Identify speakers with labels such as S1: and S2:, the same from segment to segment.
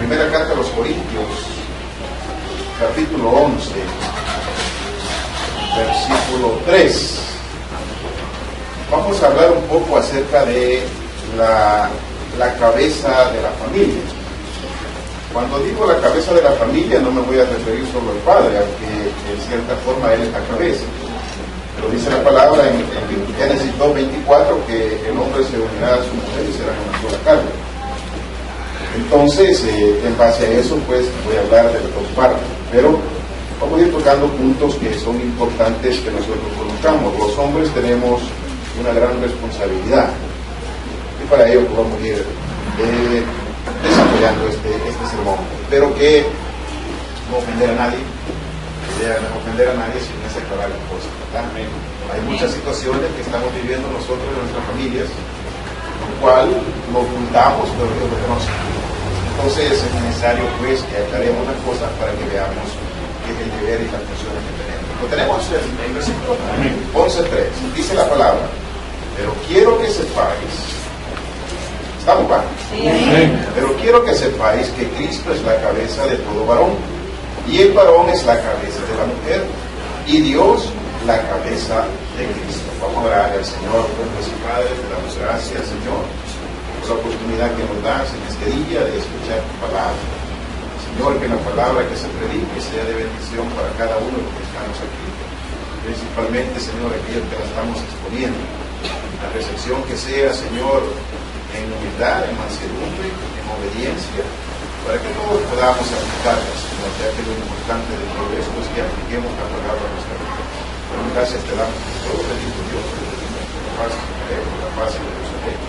S1: Primera carta a los Corintios, capítulo 11, versículo 3. Vamos a hablar un poco acerca de la cabeza de la familia. Cuando digo la cabeza de la familia, no me voy a referir solo al padre, aunque en cierta forma él es la cabeza. Pero dice la palabra en Génesis 2:24 que el hombre se unirá a su mujer y serán una sola carne. Entonces, en base a eso, pues voy a hablar de las dos partes. Pero vamos a ir tocando puntos que son importantes que nosotros conozcamos. Los hombres tenemos una gran responsabilidad. Y para ello pues, vamos a ir desarrollando este sermón. Espero que no ofender a nadie. No ofender a nadie sin aclarar las cosas, ¿verdad? Hay muchas situaciones que estamos viviendo nosotros en nuestras familias, lo cual lo ocultamos, pero Dios lo conoce. Entonces es necesario pues que aclaremos las cosas para que veamos qué es el deber y las funciones que tenemos. Lo tenemos en el versículo 11:3. Dice la palabra: pero quiero que sepáis, ¿estamos bien? Sí. Pero quiero que sepáis que Cristo es la cabeza de todo varón, y el varón es la cabeza de la mujer, y Dios la cabeza de Cristo. Vamos a orar al Señor. Dios y Padre, te damos gracias, Señor, por la oportunidad que nos das en este día de escuchar tu palabra. Señor, que la palabra que se predique sea de bendición para cada uno de los que estamos aquí. Principalmente, Señor, aquellos que la estamos exponiendo. La recepción que sea, Señor, en humildad, en mansedumbre, en obediencia, para que todos podamos aplicarla, Señor, ya que lo importante de todo esto es que apliquemos la palabra a nuestra vida. Gracias te damos por todo, bendito Dios, la paz y la Jerusalén.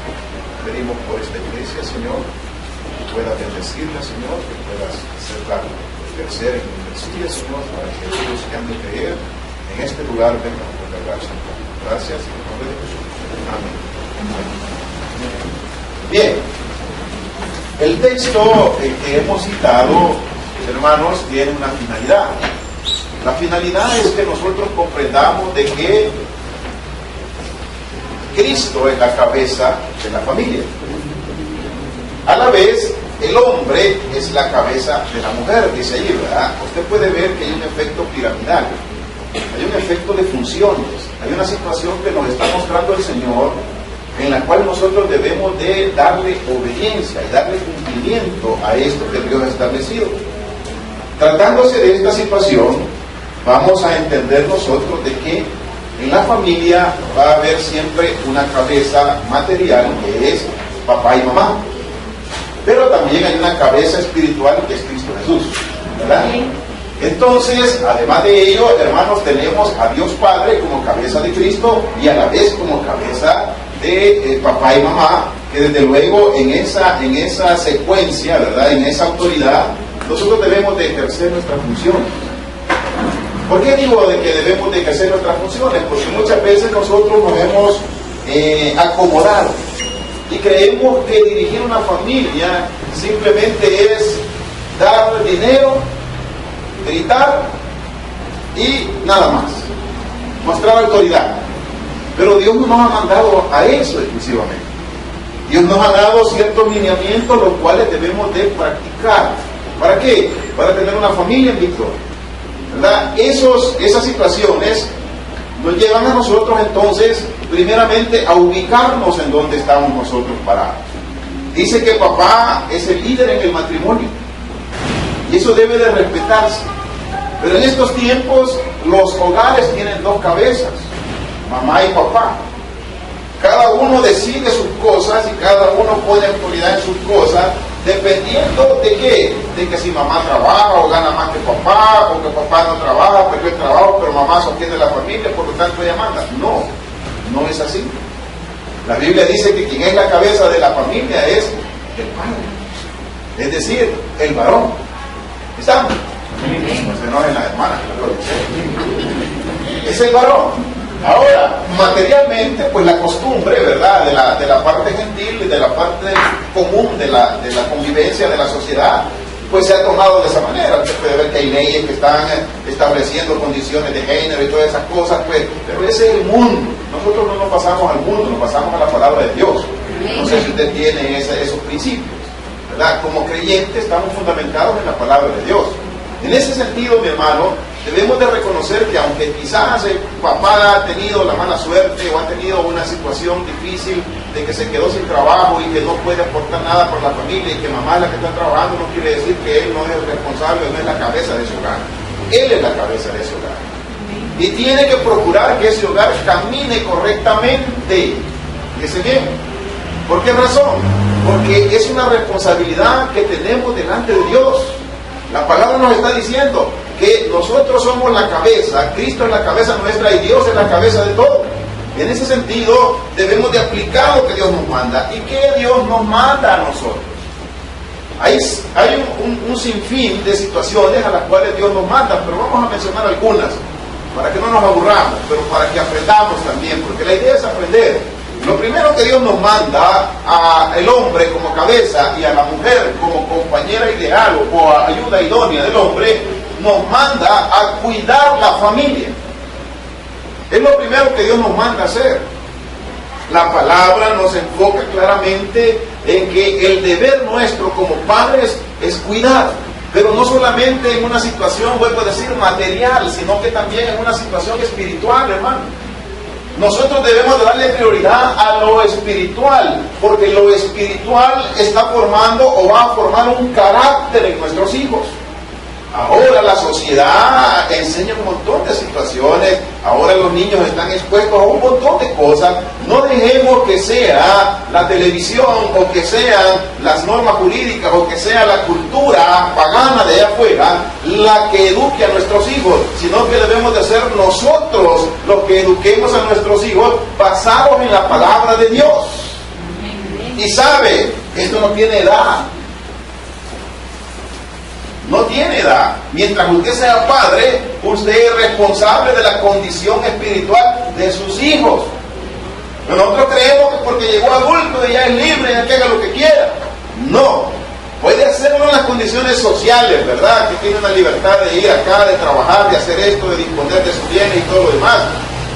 S1: Pedimos por esta iglesia, Señor, que puedas bendecirla, Señor, que puedas hacerla crecer en universidad, Señor, para que aquellos que han de creer en este lugar vengan por la gracia. Gracias, en el nombre de Jesús. Amén. Bien. El texto que hemos citado, hermanos, tiene una finalidad. La finalidad es que nosotros comprendamos de que Cristo es la cabeza de la familia. A la vez, el hombre es la cabeza de la mujer, dice allí, ¿verdad? Usted puede ver que hay un efecto piramidal, hay un efecto de funciones, hay una situación que nos está mostrando el Señor, en la cual nosotros debemos de darle obediencia y darle cumplimiento a esto que Dios ha establecido. Tratándose de esta situación, vamos a entender nosotros de que en la familia va a haber siempre una cabeza material que es papá y mamá, pero también hay una cabeza espiritual que es Cristo Jesús, ¿verdad? Entonces, además de ello, hermanos, tenemos a Dios Padre como cabeza de Cristo y a la vez como cabeza de papá y mamá, que desde luego en esa secuencia, ¿verdad?, en esa autoridad, nosotros debemos de ejercer nuestras funciones. ¿Por qué digo de que debemos de ejercer nuestras funciones? Porque muchas veces nosotros nos hemos acomodado y creemos que dirigir una familia simplemente es dar dinero, gritar y nada más, mostrar autoridad. Pero Dios no nos ha mandado a eso exclusivamente. Dios nos ha dado ciertos lineamientos los cuales debemos de practicar. ¿Para qué? Para tener una familia en victoria, ¿verdad? Esas situaciones nos llevan a nosotros entonces, primeramente, a ubicarnos en donde estamos nosotros parados. Dice que papá es el líder en el matrimonio y eso debe de respetarse. Pero en estos tiempos los hogares tienen dos cabezas, mamá y papá. Cada uno decide sus cosas y cada uno pone autoridad en sus cosas, dependiendo de qué, de que si mamá trabaja o gana más que papá, o que papá no trabaja, perdió el trabajo, pero mamá sostiene la familia, por lo tanto ella manda. No, no es así. La Biblia dice que quien es la cabeza de la familia es el padre, es decir, el varón. ¿Estamos? No se enojen las hermanas, es el varón. Ahora, materialmente, pues la costumbre, ¿verdad?, de la parte gentil y de la parte común de la convivencia de la sociedad, pues se ha tomado de esa manera. Usted puede ver que hay leyes que están estableciendo condiciones de género y todas esas cosas, pues, pero ese es el mundo. Nosotros no nos pasamos al mundo, nos pasamos a la palabra de Dios. No sé si usted tiene esos principios. ¿verdad? Como creyentes estamos fundamentados en la palabra de Dios. En ese sentido, mi hermano, debemos de reconocer que aunque quizás el papá ha tenido la mala suerte o ha tenido una situación difícil de que se quedó sin trabajo y que no puede aportar nada por la familia y que mamá es la que está trabajando, no quiere decir que él no es el responsable, no es la cabeza de ese hogar. Él es la cabeza de ese hogar. Y tiene que procurar que ese hogar camine correctamente. Fíjese bien. ¿Por qué razón? Porque es una responsabilidad que tenemos delante de Dios. La palabra nos está diciendo que nosotros somos la cabeza, Cristo es la cabeza nuestra y Dios es la cabeza de todo. En ese sentido, debemos de aplicar lo que Dios nos manda. ¿Y qué Dios nos manda a nosotros? Hay un sinfín de situaciones a las cuales Dios nos manda, pero vamos a mencionar algunas, para que no nos aburramos, pero para que aprendamos también, porque la idea es aprender. Lo primero que Dios nos manda al hombre como cabeza y a la mujer como compañera ideal o ayuda idónea del hombre, nos manda a cuidar la familia. Es lo primero que Dios nos manda hacer. La palabra nos enfoca claramente en que el deber nuestro como padres es cuidar, pero no solamente en una situación, vuelvo a decir, material, sino que también en una situación espiritual, hermano. Nosotros debemos de darle prioridad a lo espiritual, porque lo espiritual está formando o va a formar un carácter en nuestros hijos. Ahora la sociedad enseña un montón de situaciones, ahora los niños están expuestos a un montón de cosas. No dejemos que sea la televisión o que sean las normas jurídicas o que sea la cultura pagana de allá afuera la que eduque a nuestros hijos, sino que debemos de ser nosotros los que eduquemos a nuestros hijos basados en la palabra de Dios. Y sabe, esto no tiene edad. No tiene edad. Mientras usted sea padre, usted es responsable de la condición espiritual de sus hijos. Nosotros creemos que porque llegó adulto y ya es libre, ya que haga lo que quiera. No. Puede hacerlo en las condiciones sociales, ¿verdad? Que tiene una libertad de ir acá, de trabajar, de hacer esto, de disponer de sus bienes y todo lo demás.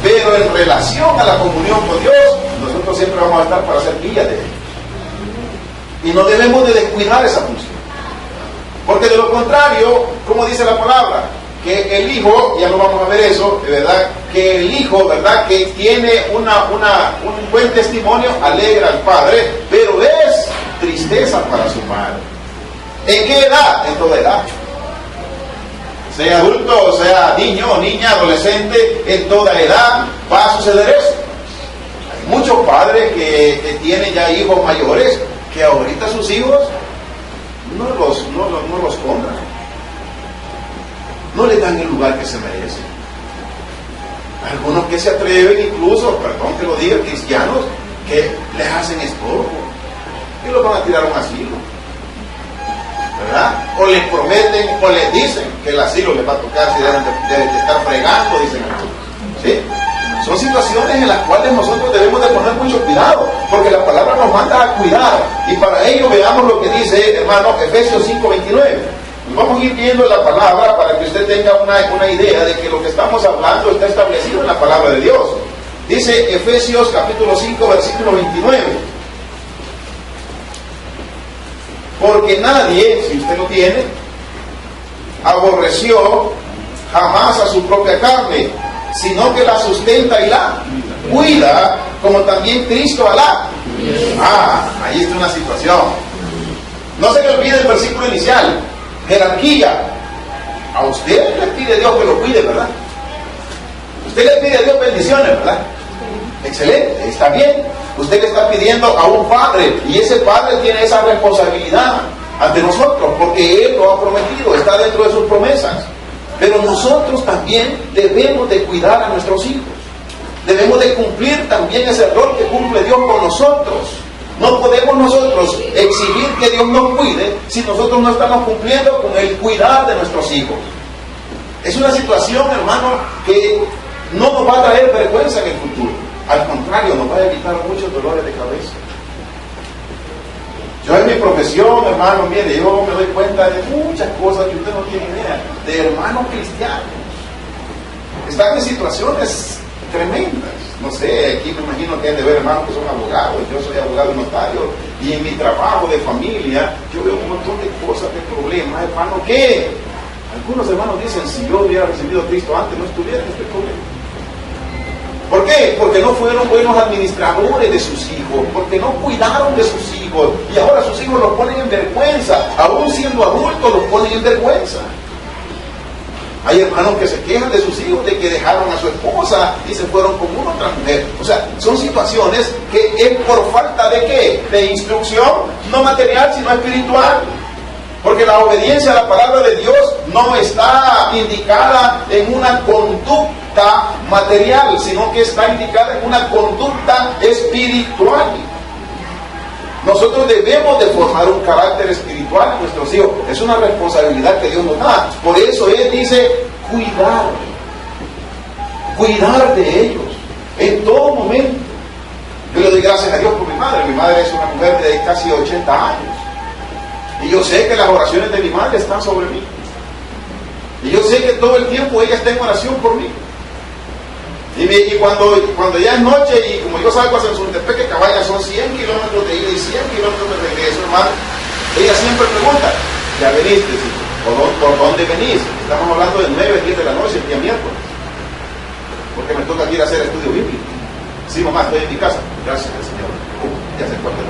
S1: Pero en relación a la comunión con Dios, nosotros siempre vamos a estar para ser guía de Él. Y no debemos de descuidar esa función. Porque de lo contrario, como dice la palabra, que el hijo, ya no vamos a ver eso, de verdad, que el hijo, ¿verdad?, que tiene un buen testimonio, alegra al padre, pero es tristeza para su madre. ¿En qué edad? En toda edad. Sea adulto, sea niño, niña, adolescente, en toda edad va a suceder eso. Hay muchos padres que tienen ya hijos mayores, que ahorita sus hijos no los compran, no les dan el lugar que se merecen. Algunos que se atreven, incluso, perdón que lo diga, cristianos, que les hacen estorbo y los van a tirar a un asilo, ¿verdad? O les prometen o les dicen que el asilo les va a tocar si deben de estar fregando, dicen algunos, ¿sí? Son situaciones en las cuales nosotros debemos de poner mucho cuidado, porque la palabra nos manda a cuidar. Y para ello veamos lo que dice, hermano, Efesios 5:29. Vamos a ir viendo la palabra para que usted tenga una idea de que lo que estamos hablando está establecido en la palabra de Dios. Dice Efesios capítulo 5, versículo 29. Porque nadie, si usted lo tiene, aborreció jamás a su propia carne, sino que la sustenta y la cuida, como también Cristo a la. Ahí está una situación. No se le olvide el versículo inicial. Jerarquía. A usted le pide a Dios que lo cuide, ¿verdad? Usted le pide a Dios bendiciones, ¿verdad? Excelente, está bien. Usted le está pidiendo a un padre, y ese padre tiene esa responsabilidad ante nosotros, porque Él lo ha prometido, está dentro de sus promesas. Pero nosotros también debemos de cuidar a nuestros hijos. Debemos de cumplir también ese rol que cumple Dios con nosotros. No podemos nosotros exigir que Dios nos cuide si nosotros no estamos cumpliendo con el cuidar de nuestros hijos. Es una situación, hermano, que no nos va a traer vergüenza en el futuro. Al contrario, nos va a evitar muchos dolores de cabeza. Yo en mi profesión, hermano, mire, yo me doy cuenta de muchas cosas que usted no tiene idea, de hermanos cristianos. Están en situaciones tremendas. No sé, aquí me imagino que hay de ver hermanos que son abogados, yo soy abogado y notario, y en mi trabajo de familia, yo veo más hermano, ¿qué? Algunos hermanos dicen, si yo hubiera recibido a Cristo antes, no estuviera en este problema. ¿Por qué? Porque no fueron buenos administradores de sus hijos, porque no cuidaron de sus hijos, y ahora sus hijos los ponen en vergüenza, aún siendo adultos los ponen en vergüenza. Hay hermanos que se quejan de sus hijos, de que dejaron a su esposa y se fueron con una otra mujer. O sea, son situaciones que es por falta de ¿qué? De instrucción, no material, sino espiritual. Porque la obediencia a la palabra de Dios no está indicada en una conducta material, sino que está indicada en una conducta espiritual. Nosotros debemos de formar un carácter espiritual en nuestros hijos. Es una responsabilidad que Dios nos da. Por eso Él dice, cuidar de ellos en todo momento. Yo le doy gracias a Dios por mi madre. Mi madre es una mujer de casi 80 años. Y yo sé que las oraciones de mi madre están sobre mí. Y yo sé que todo el tiempo ella está en oración por mí. Y cuando ya es noche y como yo salgo a Sensuntepeque, Caballa, son 100 kilómetros de ida y 100 kilómetros de regreso, hermano, ella siempre pregunta, ¿ya veniste? ¿Por dónde venís? Estamos hablando de 9, 10 de la noche, el día miércoles. Porque me toca ir a hacer estudio bíblico. Sí, mamá, estoy en mi casa. Gracias al Señor. Ya se cuenta.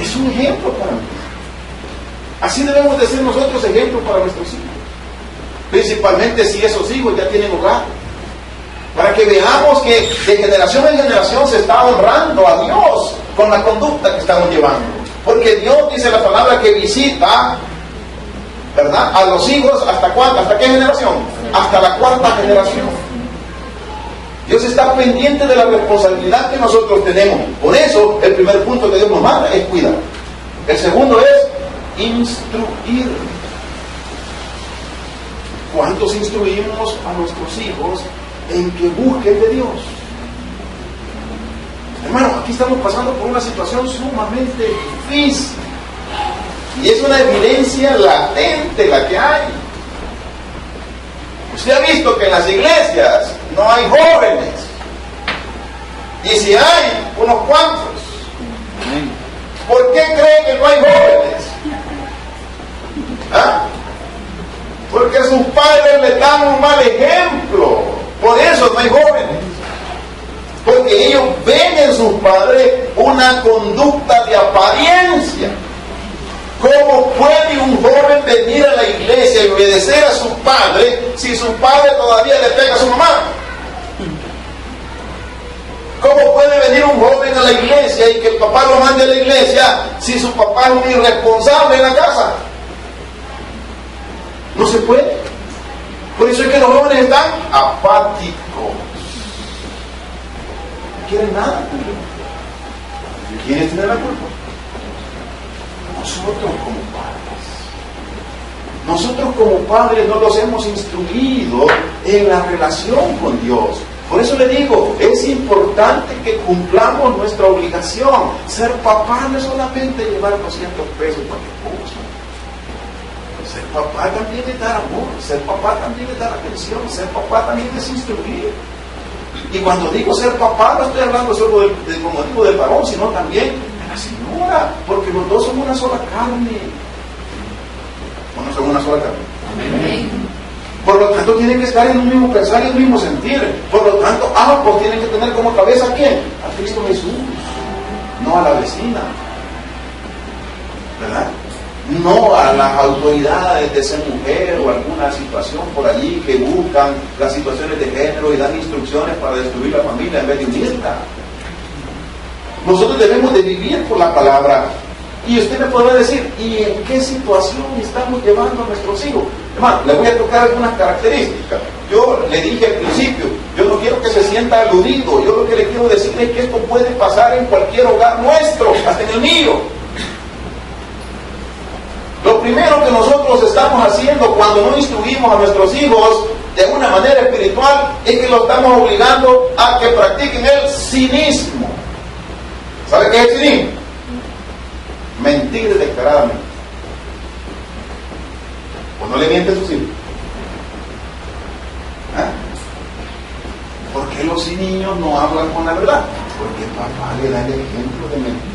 S1: Es un ejemplo para mí. Así debemos de ser nosotros ejemplos para nuestros hijos. Principalmente si esos hijos ya tienen hogar. Para que veamos que de generación en generación se está honrando a Dios con la conducta que estamos llevando. Porque Dios dice la palabra que visita, ¿verdad?, a los hijos ¿hasta cuánta? ¿Hasta qué generación? Hasta la 4ª generación. Dios está pendiente de la responsabilidad que nosotros tenemos. Por eso, el primer punto que Dios nos manda es cuidar. El segundo es instruir. ¿Cuántos instruimos a nuestros hijos en que busquen de Dios? Hermano, aquí estamos pasando por una situación sumamente difícil. Y es una evidencia latente la que hay. Usted ha visto que en las iglesias no hay jóvenes. Y si hay, unos cuantos. ¿Por qué cree que no hay jóvenes? ¿Ah? Porque sus padres le dan un mal ejemplo. Por eso no hay jóvenes. Porque ellos ven en sus padres una conducta de apariencia. ¿Cómo puede un joven venir a la iglesia y obedecer a su padre si su padre todavía le pega a su mamá? ¿Cómo puede venir un joven a la iglesia y que el papá lo mande a la iglesia si su papá es un irresponsable en la casa? No se puede. Por eso es que los jóvenes están apáticos. No quieren nada. ¿Quiénes tienen la culpa? Nosotros como padres. Nosotros como padres no los hemos instruido en la relación con Dios. Por eso le digo, es importante que cumplamos nuestra obligación. Ser papá no es solamente llevar 200 pesos para que cosa. Ser papá también es dar amor, ser papá también es dar atención, ser papá también es instruir. Y cuando digo ser papá, no estoy hablando solo como digo del varón, sino también de la señora, porque los dos son una sola carne. ¿O no son una sola carne? Amén. Por lo tanto, tienen que estar en un mismo pensar y en un mismo sentir. Por lo tanto, ambos tienen que tener como cabeza ¿a quién? A Cristo Jesús, no a la vecina, ¿verdad? No a las autoridades de ser mujer o alguna situación por allí que buscan las situaciones de género y dan instrucciones para destruir la familia en vez de unirla. Nosotros debemos de vivir por la palabra. Y usted me podrá decir, ¿y en qué situación estamos llevando a nuestros hijos? Hermano, le voy a tocar algunas características. Yo le dije al principio, yo no quiero que se sienta aludido. Yo lo que le quiero decir es que esto puede pasar en cualquier hogar nuestro, hasta en el mío. Lo primero que nosotros estamos haciendo cuando no instruimos a nuestros hijos de una manera espiritual es que los estamos obligando a que practiquen el cinismo. ¿Sabe qué es el cinismo? Mentir descaradamente. ¿O no le miente a sus hijos? ¿Ah? ¿Por qué los niños no hablan con la verdad? Porque papá le da el ejemplo de mentir.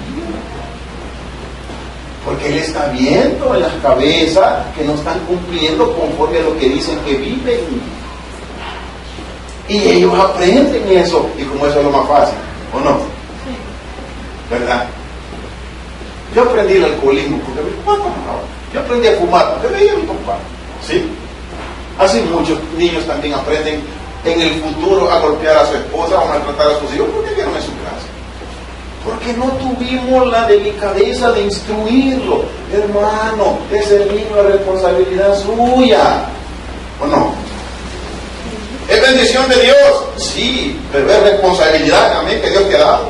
S1: Porque Él está viendo en las cabezas que no están cumpliendo conforme a lo que dicen que viven. Y ellos aprenden eso. Y como eso es lo más fácil, ¿o no? ¿Verdad? Yo aprendí el alcoholismo porque mi papá tomaba. Yo aprendí a fumar porque veía a mi papá. ¿Sí? Así muchos niños también aprenden en el futuro a golpear a su esposa o a maltratar a sus hijos porque vieron en su casa. Porque no tuvimos la delicadeza de instruirlo. Hermano, ese niño es responsabilidad suya. ¿O no? ¿Es bendición de Dios? Sí, pero es responsabilidad también que Dios te ha dado.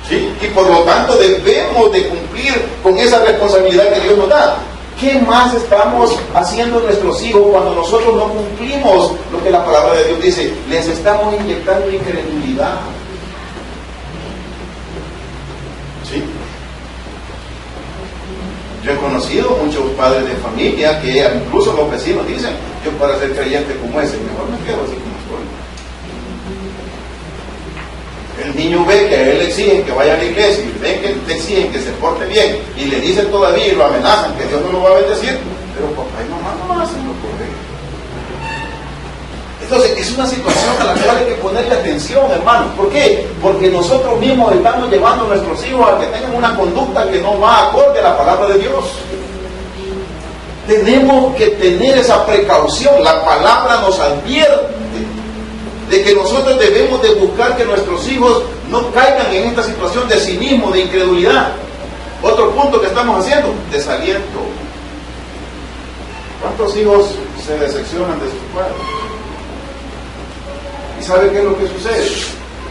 S1: ¿Sí? Y por lo tanto debemos de cumplir con esa responsabilidad que Dios nos da. ¿Qué más estamos haciendo nuestros hijos cuando nosotros no cumplimos lo que la palabra de Dios dice? Les estamos inyectando incredulidad. ¿Sí? Yo he conocido muchos padres de familia que incluso los vecinos dicen, yo para ser creyente como ese, mejor me quedo así como estoy. El niño ve que a él le exigen que vaya a la iglesia y ven que le exigen que se porte bien y le dicen todavía y lo amenazan que Dios no lo va a bendecir, pero papá y mamá no hacen lo correcto. Entonces es una situación a la cual hay que ponerle atención, hermano. ¿Por qué? Porque nosotros mismos estamos llevando a nuestros hijos a que tengan una conducta que no va acorde a la palabra de Dios. Tenemos que tener esa precaución. La palabra nos advierte de que nosotros debemos de buscar que nuestros hijos no caigan en esta situación de cinismo, de incredulidad. Otro punto que estamos haciendo, desaliento. ¿Cuántos hijos se decepcionan de sus padres? ¿Y sabe qué es lo que sucede?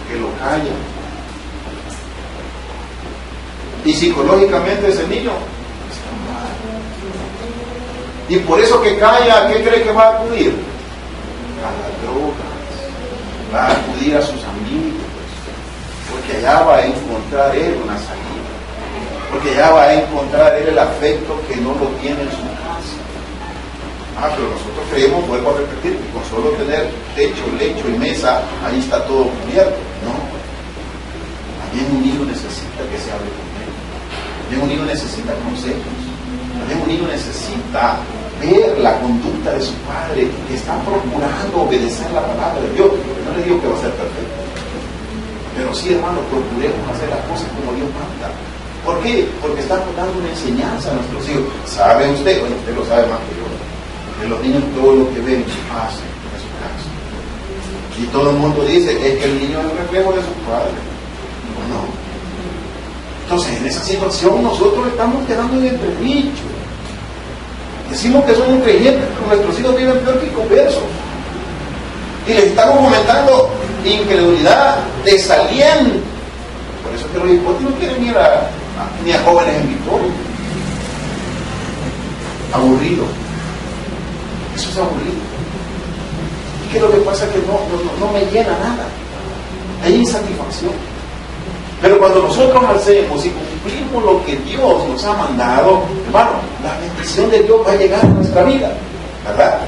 S1: Que lo callan. Y psicológicamente ese niño está mal. Y por eso que calla, ¿qué cree que va a acudir? A las drogas. Va a acudir a sus amigos. Porque allá va a encontrar él una salida. Porque allá va a encontrar él el afecto que no lo tiene en su casa. Pero nosotros creemos, vuelvo a repetir, que con solo tener techo, lecho y mesa, ahí está todo cubierto. No. También un niño necesita que se hable con él. También un niño necesita consejos. También un niño necesita ver la conducta de su padre, que está procurando obedecer la palabra de Dios. No le digo que va a ser perfecto. Pero sí, hermano, procuremos hacer las cosas como Dios manda. ¿Por qué? Porque estamos dando una enseñanza a nuestros hijos. ¿Sabe usted? Bueno, usted lo sabe más que yo. Que los niños todo lo que ven hacen en su casa. Y todo el mundo dice es que el niño es el reflejo de su padre. No. Entonces, en esa situación nosotros estamos quedando en entredicho. Decimos que somos creyentes, pero nuestros hijos viven peor que conversos. Y les estamos fomentando incredulidad, desaliento. Por eso es que los hipótesis no quieren ir ni a jóvenes en Victoria. Aburrido. Eso es aburrido. ¿Y qué es lo que pasa? Que no me llena nada. Hay insatisfacción. Pero cuando nosotros hacemos y cumplimos lo que Dios nos ha mandado, hermano, la bendición de Dios va a llegar a nuestra vida. ¿Verdad?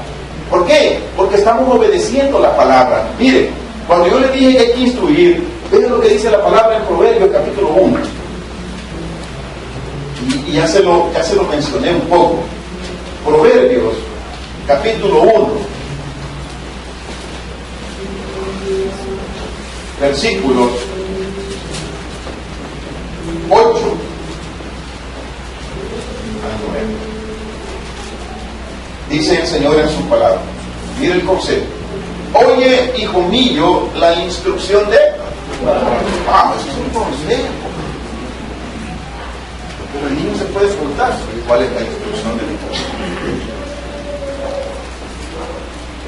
S1: ¿Por qué? Porque estamos obedeciendo la palabra. Mire, cuando yo le dije que hay que instruir, vean lo que dice la palabra en Proverbios capítulo 1. Y ya se lo mencioné un poco. Proverbios capítulo 1, versículos 8 al 9. Dice el Señor en su palabra. Mire el consejo. Oye, hijo mío, la instrucción de... eso es un consejo. Pero el niño se puede preguntar cuál es la instrucción del hijo.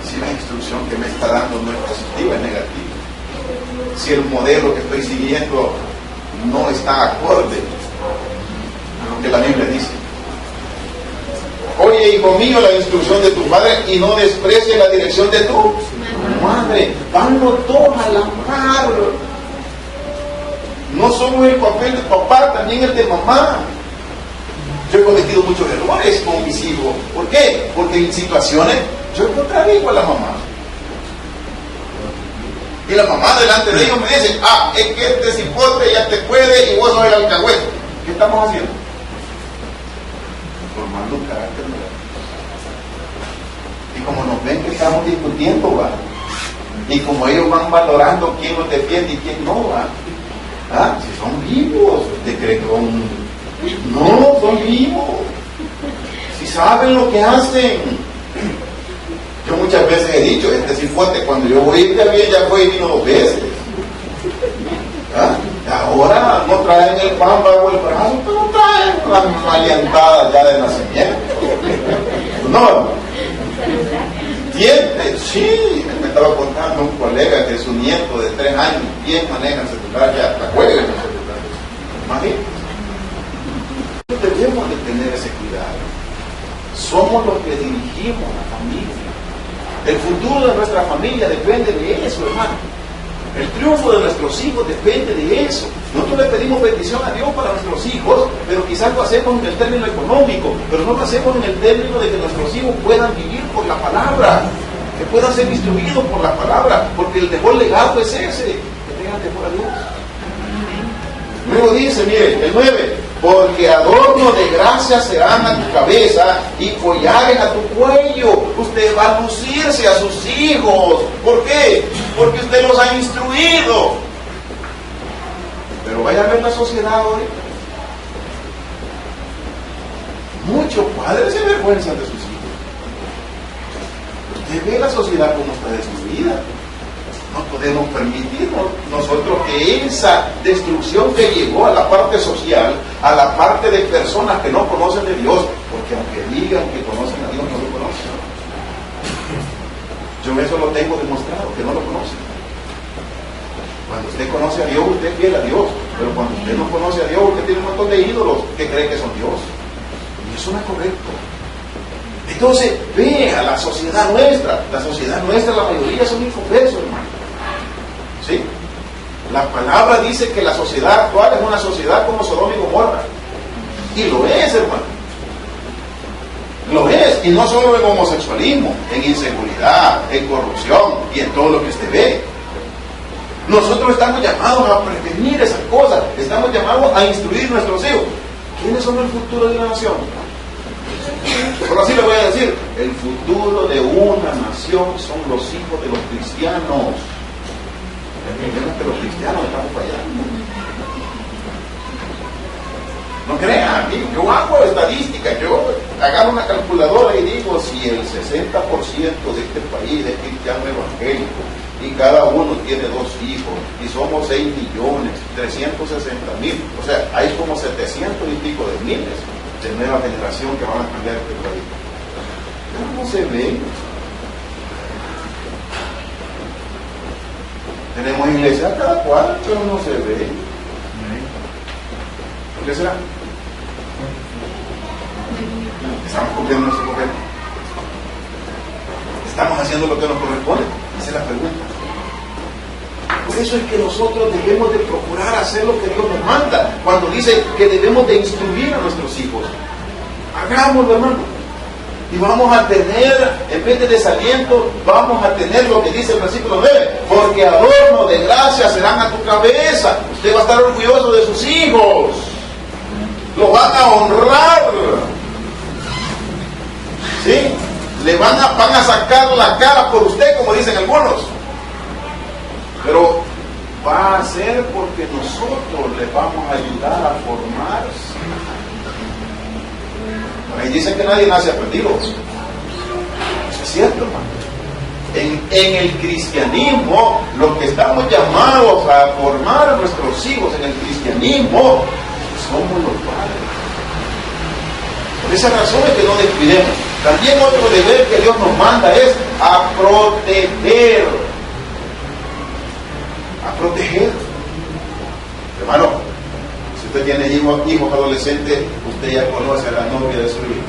S1: Si la instrucción que me está dando no es positiva, es negativa. Si el modelo que estoy siguiendo no está acorde a lo que la Biblia dice. Oye, hijo mío, la instrucción de tu padre y no desprecies la dirección de tu madre. Van los dos a la par. No solo el papel de papá, también el de mamá. Yo he cometido muchos errores con mis hijos. ¿Por qué? Porque en situaciones yo contradigo a la mamá. Y la mamá delante de ellos me dice, es que este cipote ya te puede y vos sos el alcahuete. ¿Qué estamos haciendo? formando un carácter nuevo. Y como nos ven que estamos discutiendo, va, y como ellos van valorando quién los defiende y quién no, va, si son vivos, ¿usted cree que son? No, son vivos. Si saben lo que hacen. Yo muchas veces he dicho, este cipote, cuando yo voy a ir bien, ya fue y vino 2 veces. Ahora no traen el pan bajo el brazo, pero traen las maleantadas ya de nacimiento. No. ¿Entiendes? Sí, me estaba contando un colega que su nieto de 3 años bien maneja el celular, ya la juega en el celular. Imagínate. Debemos de tener ese cuidado. Somos los que dirigimos la familia. El futuro de nuestra familia depende de eso, hermano. El triunfo de nuestros hijos depende de eso. Nosotros le pedimos bendición a Dios para nuestros hijos, pero quizás lo hacemos en el término económico, pero no lo hacemos en el término de que nuestros hijos puedan vivir por la palabra, que puedan ser instruidos por la palabra, porque el mejor legado es ese, que tengan temor a Dios. Luego dice, mire, el 9, porque adorno de gracia serán a tu cabeza y collares a tu cuello. Usted va a lucirse a sus hijos. ¿Por qué? Porque usted los ha instruido. Pero vaya a ver la sociedad hoy. Muchos padres se avergüenzan de sus hijos. Usted ve la sociedad como está destruida. No podemos permitirnos nosotros que esa destrucción que llegó a la parte social, a la parte de personas que no conocen de Dios, porque aunque digan que conocen a Dios, no lo conocen. Yo eso lo tengo demostrado, que no lo conocen. Cuando usted conoce a Dios, usted es fiel a Dios, pero cuando usted no conoce a Dios, usted tiene un montón de ídolos que cree que son Dios. Y eso no es correcto. Entonces, vea la sociedad nuestra. La sociedad nuestra, la mayoría son inconversos, hermano. ¿Sí? La palabra dice que la sociedad actual es una sociedad como Sodoma y Gomorra. Y lo es, hermano. Lo es. Y no solo en homosexualismo, en inseguridad, en corrupción y en todo lo que usted ve. Nosotros estamos llamados a prevenir esas cosas. Estamos llamados a instruir nuestros hijos. ¿Quiénes son el futuro de la nación? Por así le voy a decir, el futuro de una nación son los hijos de los cristianos. El problema es que los cristianos estamos fallando. No crean, yo hago estadística, yo agarro una calculadora y digo, si el 60% de este país es cristiano evangélico y cada uno tiene 2 hijos y somos 6.360.000, o sea, hay como 700 y pico de miles de nueva generación que van a cambiar este país. ¿Cómo se ve? Tenemos iglesia cada cual, pero no se ve. ¿Por qué será? ¿Estamos cumpliendo nuestro papel? ¿Estamos haciendo lo que nos corresponde? Esa es la pregunta. Por eso es que nosotros debemos de procurar hacer lo que Dios nos manda. Cuando dice que debemos de instruir a nuestros hijos, hagámoslo, hermano. Y vamos a tener, en vez de desaliento, vamos a tener lo que dice el versículo 9. Porque adorno de gracia serán a tu cabeza. Usted va a estar orgulloso de sus hijos. Lo van a honrar. ¿Sí? Van a sacar la cara por usted, como dicen algunos. Pero va a ser porque nosotros les vamos a ayudar a formarse. Ahí dicen que nadie nace aprendido. Eso es cierto, hermano. En el cristianismo, lo que estamos llamados a formar a nuestros hijos en el cristianismo, somos los padres. Por esa razón es que no descuidemos. También otro deber que Dios nos manda es a proteger. A proteger. Hermano, si usted tiene hijos adolescentes, usted ya conoce a la novia de su hijo.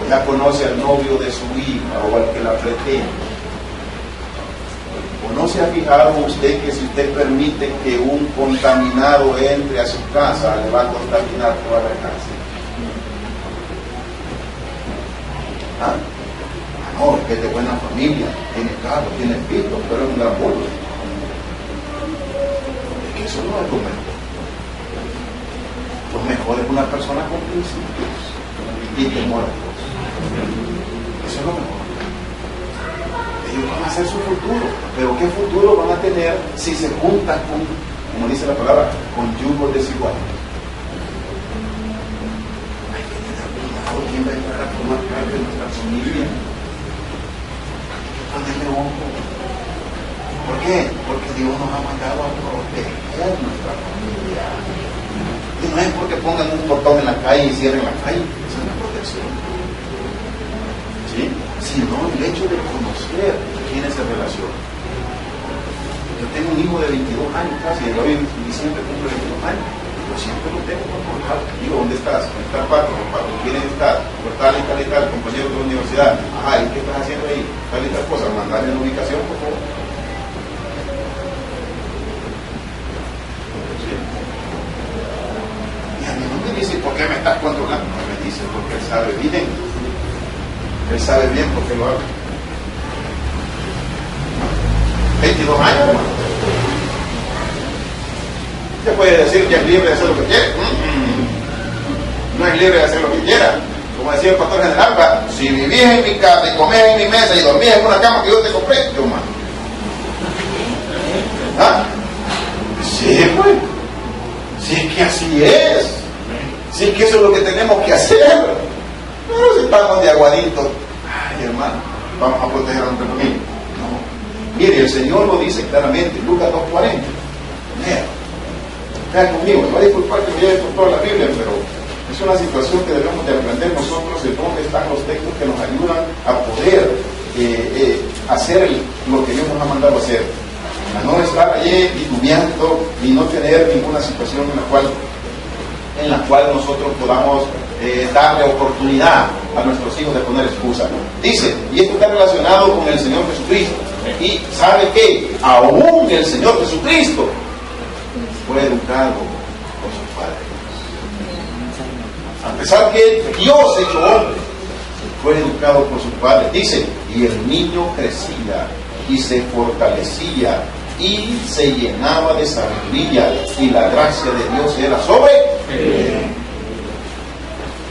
S1: Ya conoce al novio de su hija o al que la pretende. ¿O no se ha fijado usted que si usted permite que un contaminado entre a su casa, le va a contaminar toda la casa? ¿Ah? No, es que es de buena familia, tiene carro, tiene pito, pero es un gran burro. Es que eso no es correcto. Lo mejor es una persona con principios y temor a Dios. Eso es lo mejor. Ellos van a hacer su futuro, pero ¿qué futuro van a tener si se juntan con, como dice la palabra, con yugos desiguales? Hay que tener cuidado quién va a entrar a formar parte de nuestra familia. Ponerle ojo. ¿Por qué? Porque Dios nos ha mandado a proteger nuestra familia. Y no es porque pongan un portón en la calle y cierren la calle. Esa es la protección. ¿Sí? Sino el hecho de conocer quién es el relación. Yo tengo un hijo de 22 años casi, y hoy en diciembre cumple 22 años. Yo siempre lo tengo controlado. Digo, ¿dónde estás? ¿Dónde está Paco? ¿Quién está? Por tal y tal, compañero de la universidad. Ajá, ¿y qué estás haciendo ahí? Tal y tal cosa. Mandarle la ubicación, por favor. Y a mí no me dice, ¿por qué me estás controlando? No me dice, porque él sabe bien. Él sabe bien por qué lo hace. 22 años, hermano. Usted puede decir que es libre de hacer lo que quiere. No es libre de hacer lo que quiera. Como decía el pastor general, si vivís en mi casa y comés en mi mesa y dormís en una cama que yo te compré, yo mando. ¿Ah? Sí, pues. Si es que así es. Si es que eso es lo que tenemos que hacer. Pero si estamos de aguaditos, ay, hermano, vamos a proteger a nuestra familia. No. Mire, el Señor lo dice claramente, Lucas 2:40. Vean conmigo, me va a disculpar que me haya toda la Biblia, pero es una situación que debemos de aprender nosotros de dónde están los textos que nos ayudan a poder hacer lo que Dios nos ha mandado hacer. A no estar allí titubeando y no tener ninguna situación en la cual nosotros podamos darle oportunidad a nuestros hijos de poner excusa. Dice, y esto está relacionado con el Señor Jesucristo. Y ¿sabe qué? Aún el Señor Jesucristo fue educado por su Padre. A pesar que Dios hecho hombre, fue educado por su Padre. Dice, y el niño crecía y se fortalecía y se llenaba de sabiduría y la gracia de Dios era sobre él.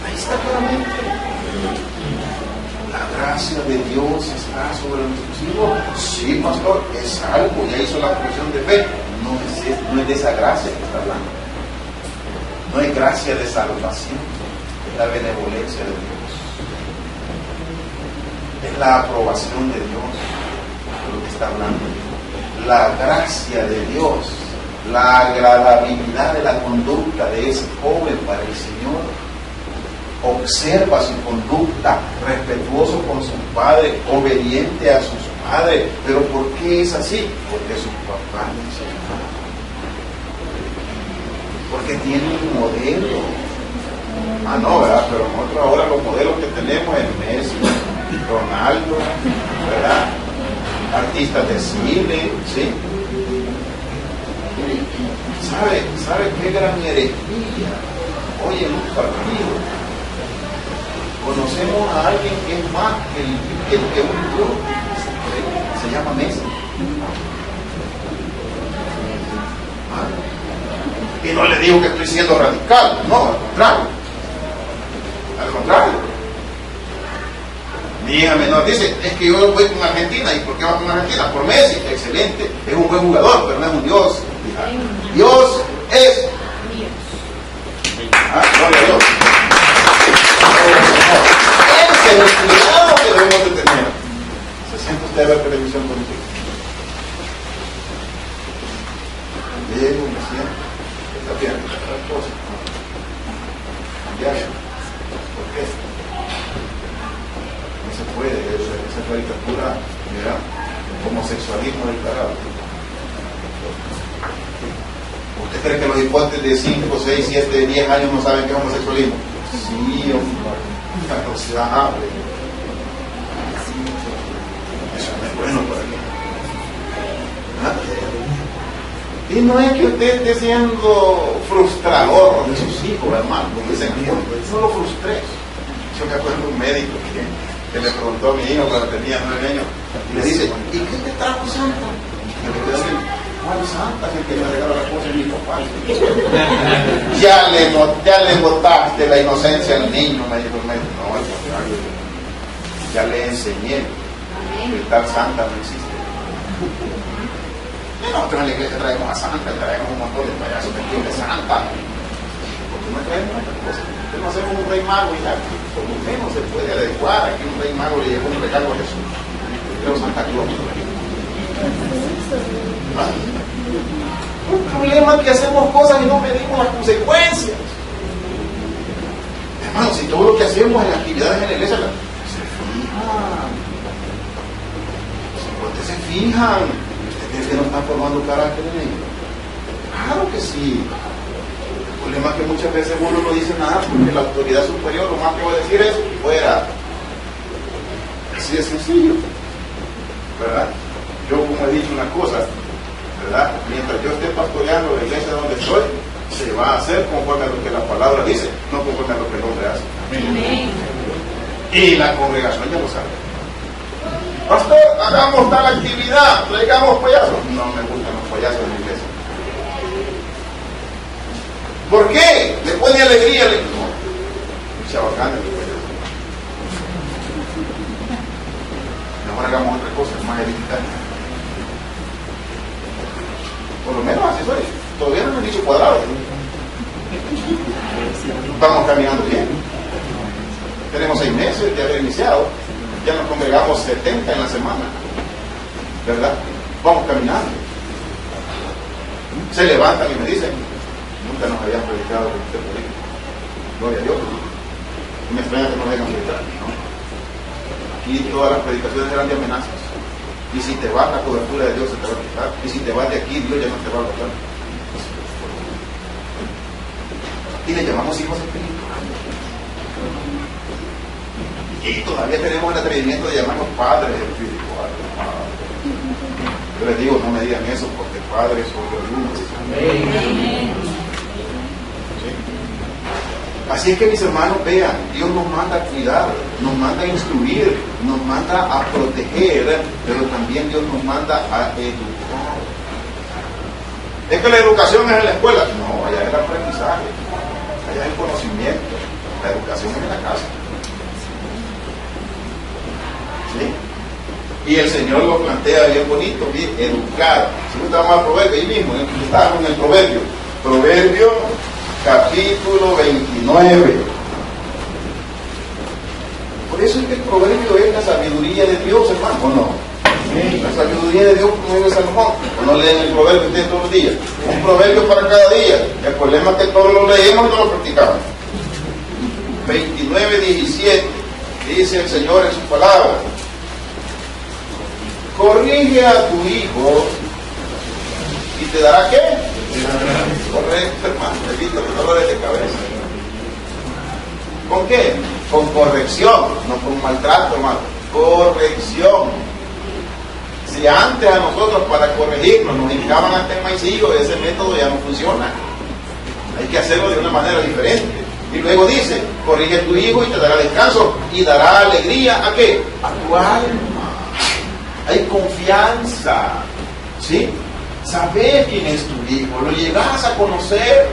S1: Ahí está claramente. La gracia de Dios está sobre nuestros hijos. Sí, pastor, es algo, ya hizo la profesión de fe. No es de esa gracia que está hablando. No es gracia de salvación, es la benevolencia de Dios. Es la aprobación de Dios de lo que está hablando. La gracia de Dios, la agradabilidad de la conducta de ese joven para el Señor. Observa su conducta, respetuoso con su padre, obediente a sus padres. ¿Pero por qué es así? Porque sus papás le enseñaron. Porque tiene un modelo. Ah, no, ¿verdad? Pero nosotros ahora los modelos que tenemos es Messi, Ronaldo, ¿verdad? Artistas de cine, ¿sí? ¿Sabe qué gran herejía? Hoy en un partido conocemos a alguien que es más que un Dios, se llama Messi. Y no le digo que estoy siendo radical, no, al contrario. Al contrario. Mi hija menor dice, es que yo voy con Argentina. ¿Y por qué va con Argentina? Por Messi, excelente, es un buen jugador, pero no es un Dios. Dios es gloria a Dios. Ese es el cuidado que debemos de tener. ¿Se siente usted a ver televisión conmigo? Llego, me siento. Está bien, otra cosa. Cambiar. ¿Por qué? No se puede, esa caricatura, mira, homosexualismo declarado. ¿Usted cree que los hipotes de 5, 6, 7, 10 años no saben qué es homosexualismo? Sí, o sea, eso no es bueno para mí. Y no es que usted esté siendo frustrador de sus hijos, hermano, como dicen, no lo frustré. Yo me acuerdo de un médico que le preguntó a mi hijo cuando tenía 9 años, y le dice, ¿y qué te trajo Santa? Y me quedé así, ¿Cuál santa es el que me regala las cosas en mi papá? Ya le botaste la inocencia al niño, me dijo el maestro. No, al contrario. Ya le enseñé que tal santa no existe. Y nosotros en la iglesia traemos a santa, traemos un montón de payasos vestidos de santa. Porque no traemos otras cosas. No hacemos un rey mago y ya, por lo menos se puede adecuar a que un rey mago le llevó un regalo a Jesús. Pero Santa Claus. El problema es que hacemos cosas y no medimos las consecuencias. Hermano, si todo lo que hacemos en actividades en la iglesia se fijan. Si ustedes se fijan, ¿ustedes que no están formando carácter en ellos? Claro que sí. El problema es que muchas veces uno no dice nada porque la autoridad superior lo más que va a decir es fuera. Así de sencillo, ¿verdad? Yo, como he dicho una cosa, ¿verdad? Mientras yo esté pastoreando la iglesia donde estoy, se va a hacer conforme a lo que la palabra dice, no conforme a lo que el hombre hace. Amén. Y la congregación ya lo sabe. Pastor, hagamos tal actividad, traigamos payasos. No me gustan los payasos en la iglesia. ¿Por qué? Le pone alegría. No, mucha bacana el payaso. Mejor hagamos otra cosa, más edificante. Por lo menos así soy. Todavía no me han dicho cuadrado. Vamos caminando bien. Tenemos 6 meses de haber iniciado. Ya nos congregamos 70 en la semana. ¿Verdad? Vamos caminando. Se levantan y me dicen, nunca nos habían predicado con usted político. Gloria a Dios. Me extraña que nos hayan predicado, ¿no? Aquí todas las predicaciones eran de amenazas. Y si te vas, la cobertura de Dios se te va a quitar. Y si te vas de aquí, Dios ya no te va a botar. Y le llamamos hijos espirituales. Y todavía tenemos el atrevimiento de llamarnos padres espirituales. Yo les digo, no me digan eso, porque padres son los unos. ¿Sí? Así es que mis hermanos, vean, Dios nos manda a cuidar, nos manda a instruir, nos manda a proteger, pero también Dios nos manda a educar. ¿Es que la educación es en la escuela? No, allá es el aprendizaje, allá es el conocimiento, la educación es en la casa. ¿Sí? Y el Señor lo plantea bien bonito, bien educar. Si no estamos al proverbio, ahí mismo, estamos en el proverbio. Proverbio capítulo 29. Por eso es que el proverbio es la sabiduría de Dios, hermano, ¿o no? Sí. La sabiduría de Dios, como dice Salomón. No leen el proverbio ustedes todos los días. Un proverbio para cada día. El problema es que todos lo leemos y no lo practicamos. 29:17. Dice el Señor en su palabra: corrige a tu hijo y te dará ¿qué? Correcto, hermano, evita los dolores de cabeza. ¿Con qué? Con corrección, no con maltrato, hermano. Corrección. Si antes a nosotros para corregirnos nos hincaban hasta el maicillo, ese método ya no funciona. Hay que hacerlo de una manera diferente. Y luego dice, corrige a tu hijo y te dará descanso y dará alegría ¿a qué? A tu alma. Hay confianza, ¿sí? Sabes quién es tu hijo, lo llegas a conocer.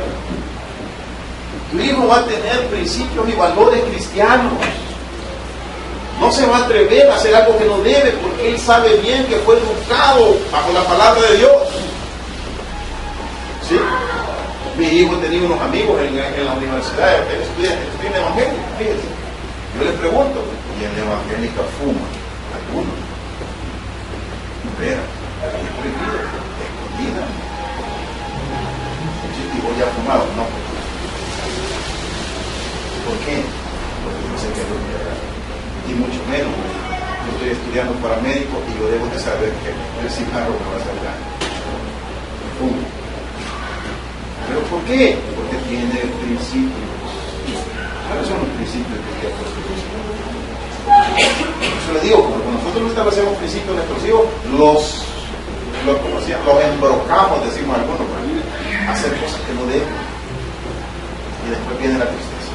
S1: Tu hijo va a tener principios y valores cristianos. No se va a atrever a hacer algo que no debe, porque él sabe bien que fue educado bajo la palabra de Dios. ¿Sí? Mi hijo tenía unos amigos en la universidad, él estudia en evangélica, fíjense. Yo les pregunto, ¿y en evangélica fuma? ¿Alguno? Espera, es prohibido, escondida. ¿Y vos ya has fumado? No. ¿Por qué? Porque no sé qué es lo que haga. Y mucho menos, yo estoy estudiando para médico y yo debo de saber que el cigarro me va a hacer daño. Fumo. ¿Pero por qué? Porque tiene principios. ¿Cuáles son los principios que Dios ha puesto? Eso le digo, cuando nosotros no establecemos principios de nuestros hijos, los embrocamos, decimos algunos, a hacer cosas que no deben. Y después viene la tristeza.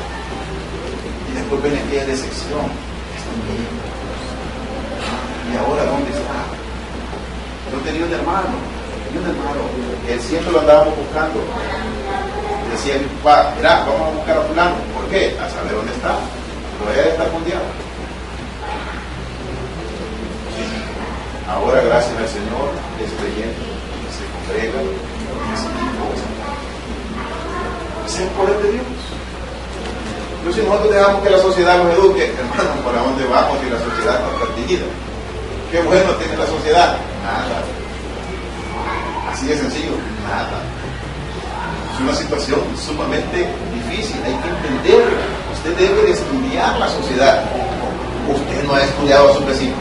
S1: Y después viene aquella decepción. Están bien. ¿Y ahora dónde está? Yo tenía un hermano. Y un hermano, él siempre lo andábamos buscando. Decía mi papá, mira, vamos a buscar a fulano. ¿Por qué? A saber dónde está. Pero él está con diablo. Ahora, gracias al Señor, es creyente, se congrega, es hijo. Ese es el poder de Dios. Pero si nosotros dejamos que la sociedad nos eduque, hermano, ¿para dónde vamos si la sociedad está perdida? ¿Qué bueno tiene la sociedad? Nada. Así de sencillo, nada. Es una situación sumamente difícil, hay que entenderla. Usted debe de estudiar la sociedad. Usted no ha estudiado a sus vecinos.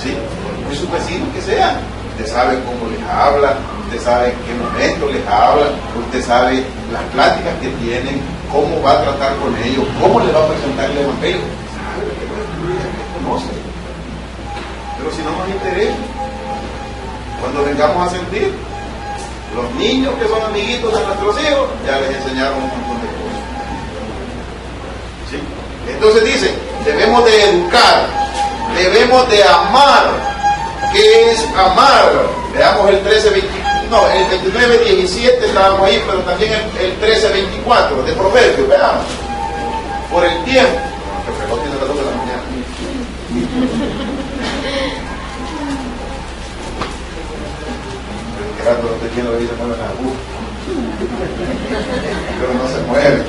S1: ¿Sí? Por sus vecinos que sean. Usted sabe cómo les hablan, usted sabe en qué momento les hablan, usted sabe las pláticas que tienen, cómo va a tratar con ellos, cómo le va a presentar el evangelio. Sabe que lo estudia, que conoce. Pero si no nos interesa, cuando vengamos a sentir, los niños que son amiguitos de nuestros hijos, ya les enseñaron un montón de cosas. ¿Sí? Entonces dice, debemos de educar, debemos de amar. ¿Qué es amar? Veamos el 29:17 estábamos ahí, pero también el 13:24 de Proverbios, veamos. Por el tiempo. El reloj tiene las 2 de la mañana. El gato no te quiero ver, se mueve la aguja. Pero no se mueve.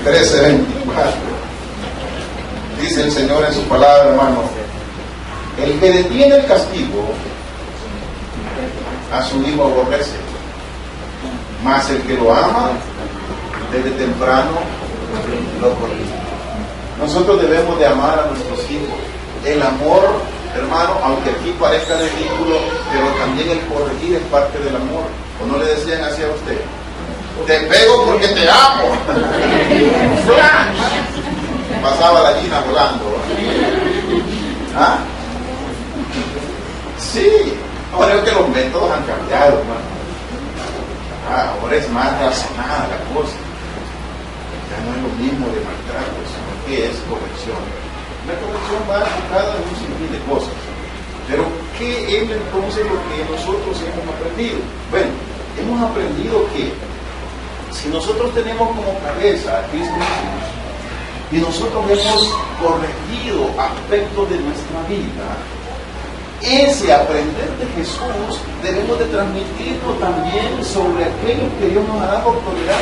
S1: 13:24. Dice el Señor en su palabra, hermano: el que detiene el castigo a su hijo aborrece, mas el que lo ama desde temprano lo corrige. Nosotros debemos de amar a nuestros hijos. El amor, hermano, aunque aquí parezca ridículo, pero también el corregir es parte del amor. ¿O no le decían así a usted? Te pego porque te amo. ¡Flash! Pasaba la gallina volando. ¿Ah? Sí, ahora es que los métodos han cambiado, hermano. Ahora es más razonada la cosa. Ya no es lo mismo de maltrato, sino que es corrección. La corrección va enfocada en un sinfín de cosas. Pero, ¿qué es entonces lo que nosotros hemos aprendido? Bueno, hemos aprendido que si nosotros tenemos como cabeza a Cristo Jesús y nosotros hemos corregido aspectos de nuestra vida, ese aprender de Jesús debemos de transmitirlo también sobre aquello que Dios nos ha dado autoridad.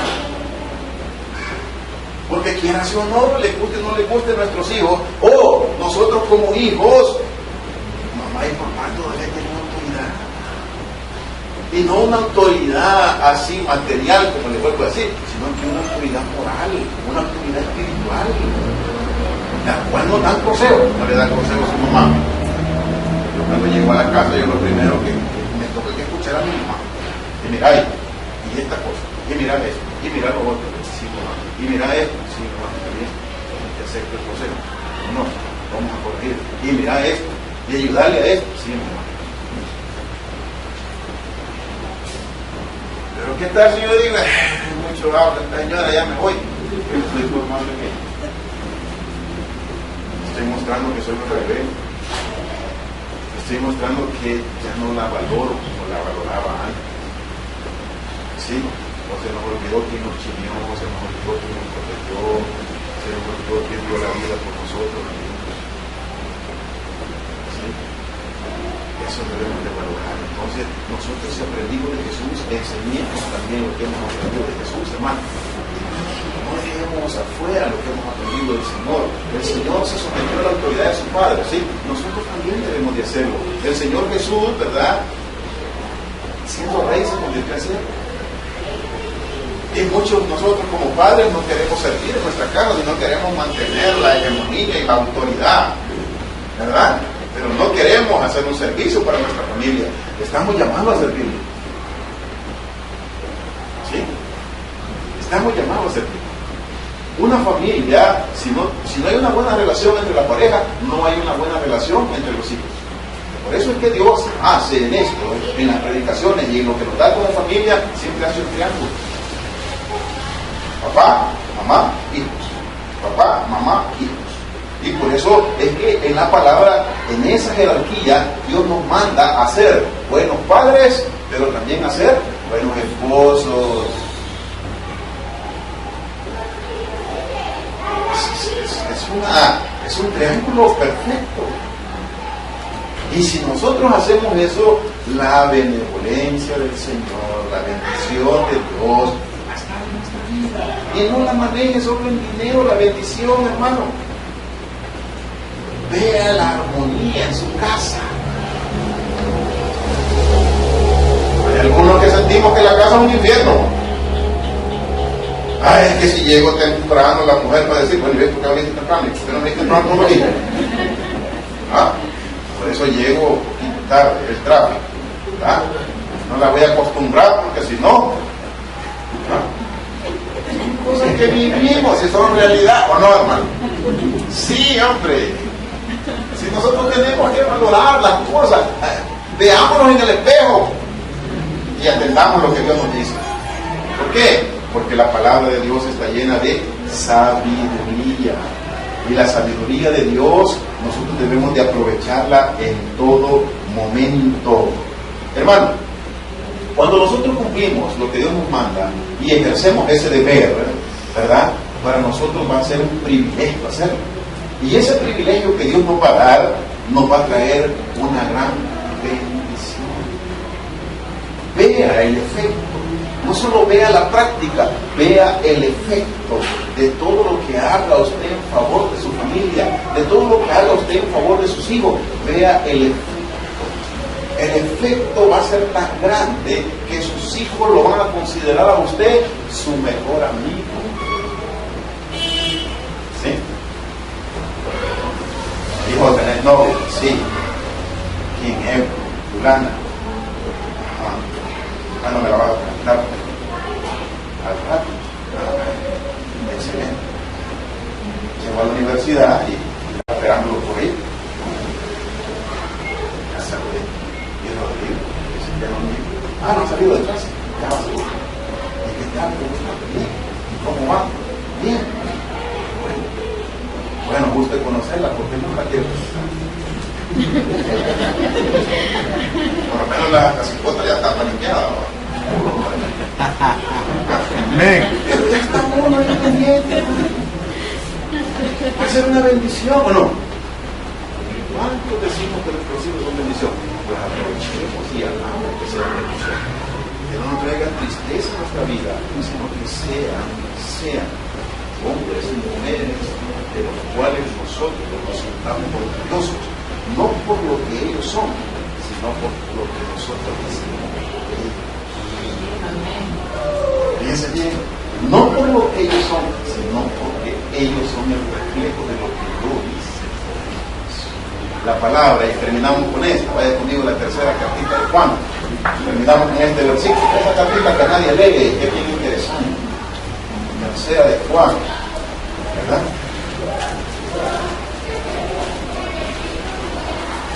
S1: Porque quiera o no, le guste o no le guste a nuestros hijos, o nosotros como hijos, mamá y papá todavía tienen autoridad. Y no una autoridad así material, como le vuelvo a decir, sino que una autoridad moral, una autoridad espiritual, la cual no dan consejo, no le dan consejo a su mamá. Cuando llego a la casa, yo lo primero que me toca que escuchar a mi mamá. Y mira ahí, y esta cosa, y mira esto, y mira lo otro, sí, mamá, y mira esto, sí, mamá, está bien, te acepto el consejo. No, vamos a corregir, y mira esto, y ayudarle a esto, sí, mamá. Pero ¿qué tal si yo digo, mucho habla esta señora, ya me voy? Estoy formando en ella. Estoy mostrando que soy un rebelde. Estoy mostrando que ya no la valoro como la valoraba antes. ¿Sí? O se nos olvidó quién nos chimió, o se nos olvidó quién nos protegió, se nos olvidó quién dio la vida por nosotros. ¿Sí? Eso debemos de valorar. Entonces, nosotros si aprendimos de Jesús, enseñemos también lo que hemos aprendido de Jesús, hermano. No dejemos afuera lo que hemos aprendido del Señor. El Señor se sometió a la autoridad de su Padre, ¿sí? Nosotros también debemos de hacerlo. El Señor Jesús, ¿verdad? Siendo rey se convirtió en siervo. Y muchos nosotros como padres no queremos servir en nuestra casa, sino queremos mantener la hegemonía y la autoridad, ¿verdad? Pero no queremos hacer un servicio para nuestra familia. Estamos llamados a servirle. ¿Sí? Estamos llamados a servir. Una familia, si no hay una buena relación entre la pareja, no hay una buena relación entre los hijos. Por eso es que Dios hace en esto, en las predicaciones y en lo que nos da como familia, siempre hace un triángulo. Papá, mamá, hijos. Papá, mamá, hijos. Y por eso es que en la palabra, en esa jerarquía, Dios nos manda a ser buenos padres, pero también a ser buenos esposos. Es un triángulo perfecto. Y si nosotros hacemos eso, la benevolencia del Señor, la bendición de Dios va a estar en nuestra vida. Y no la maneje solo en dinero, la bendición, hermano. Vea la armonía en su casa. Hay algunos que sentimos que la casa es un infierno. Ay, es que si llego temprano, la mujer va a decir, bueno, ¿y tú que viniste temprano? ¿Y usted no viniste temprano por aquí? ¿Ah? Por eso llego un poquito tarde, el tráfico. ¿Ah? No la voy a acostumbrar porque si no, son cosas que vivimos y son realidad, ¿o no, hermano? Sí, hombre. Si nosotros tenemos que valorar las cosas, veámonos en el espejo y atendamos lo que Dios nos dice. ¿Por qué? Porque la palabra de Dios está llena de sabiduría. Y la sabiduría de Dios nosotros debemos de aprovecharla en todo momento. Hermano, cuando nosotros cumplimos lo que Dios nos manda y ejercemos ese deber, ¿verdad? Para nosotros va a ser un privilegio hacerlo. Y ese privilegio que Dios nos va a dar, nos va a traer una gran bendición. Vea el efecto. No solo vea la práctica, vea el efecto de todo lo que haga usted en favor de su familia, de todo lo que haga usted en favor de sus hijos. Vea el efecto. El efecto va a ser tan grande que sus hijos lo van a considerar a usted su mejor amigo. ¿Sí? Hijo, ¿tenés novio? Sí. ¿Quién es? Fulana. No me la vas a preguntar al rato. Excelente. Llegó a la universidad y está esperándolo por ahí. Ya saludé. Y Rodrigo, no ha salido de clase. Ya va a salir. ¿Y qué tal? Bien. ¿Y cómo va? Bien. Bueno, gusto de conocerla porque nunca quiero. Por lo menos la cipota ya está paniqueada. Pero ya está uno ahí pendiente. Va a ser una bendición, ¿o no? ¿Cuántos decimos que nuestros hijos son bendición? Pues aprovechemos y hagamos que sea bendición. Que no nos traiga tristeza en nuestra vida, sino que sean hombres y mujeres de los cuales nosotros nos sintamos orgullosos, no por lo que ellos son, sino por lo que nosotros decimos de ellos. Fíjense bien, no por lo que ellos son, sino porque ellos son el reflejo de lo que yo hice. La palabra, y terminamos con esta, vaya conmigo la tercera cartita de Juan. Terminamos con este versículo, esta cartita que nadie lee, es bien interesante. Tercera de Juan, ¿verdad?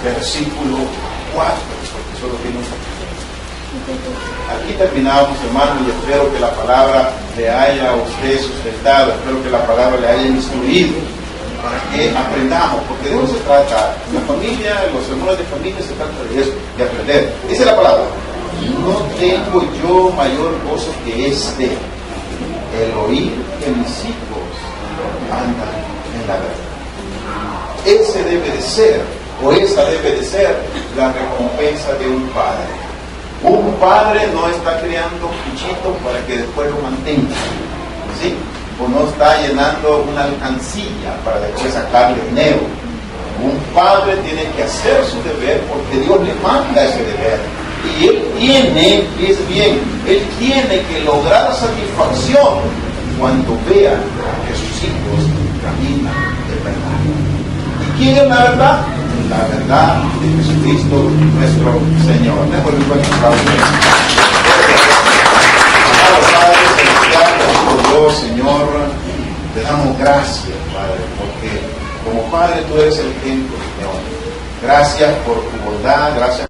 S1: Versículo 4, porque solo tiene un capítulo. Aquí terminamos, hermanos, y espero que la palabra le haya a usted sustentado, espero que la palabra le haya instruido para que aprendamos, porque de eso se trata. La familia, los hermanos de familia se trata de eso, de aprender. Dice la palabra: no tengo yo mayor gozo que este, el oír que mis hijos andan en la verdad. Ese debe de ser, o esa debe de ser la recompensa de un padre. Un padre no está criando pichitos para que después lo mantenga, ¿sí? O no está llenando una alcancilla para después sacarle dinero. Un padre tiene que hacer su deber porque Dios le manda ese deber. Y él tiene, fíjese bien, él tiene que lograr satisfacción cuando vea que sus hijos caminan de verdad. ¿Y quién es la verdad? La verdad de Jesucristo nuestro Señor. Déjame un buen aplauso. Amado Padre celestial, por Dios, Señor, te damos gracias, Padre, porque como Padre tú eres el ejemplo, Señor. Gracias por tu bondad, gracias